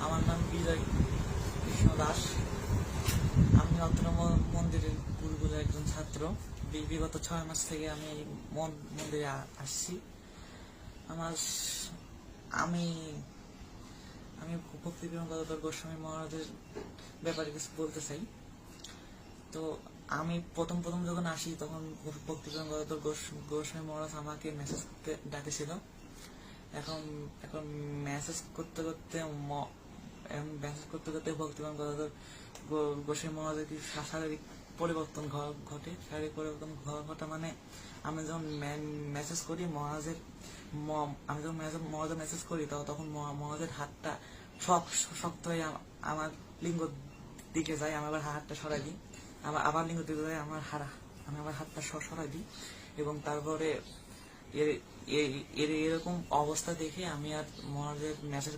আমার নাম বিজয় কৃষ্ণ দাস। আমি অত্র মন্দিরের গুরুকুলের একজন ছাত্র। বিগত 6 মাস থেকে আমি এই মন্দিরে আসছি। আমার আমি আমি ভক্তিবিনোদ গদাধর গোস্বামী মহারাজের ব্যাপারে কিছু বলতে চাই। তো আমি প্রথম যখন আসি তখন ভক্তিবিনোদ গদাধর গোস্বামী মহারাজ আমাকে মেসেজ করতে ডাকেছিল। এখন এখন মেসেজ করতে করতে ভক্তিবিনোদ গদাধর গোস্বামী মহারাজের কি শারীরিক পরিবর্তন ঘটে। শারীরিক পরিবর্তন ঘটা মানে আমি যখন মেসেজ করি মহারাজের মেসেজ করি তখন মহারাজের হাতটা শক্ত হয়ে আমার লিঙ্গ দিকে যায়। আমি আবার হাতটা সরাই দিই, আবার লিঙ্গ দিকে যায়, আমি আবার হাতটা সরাই দিই। এবং তারপরে এরকম অবস্থা দেখে আমি আর মহারাজের মেসেজ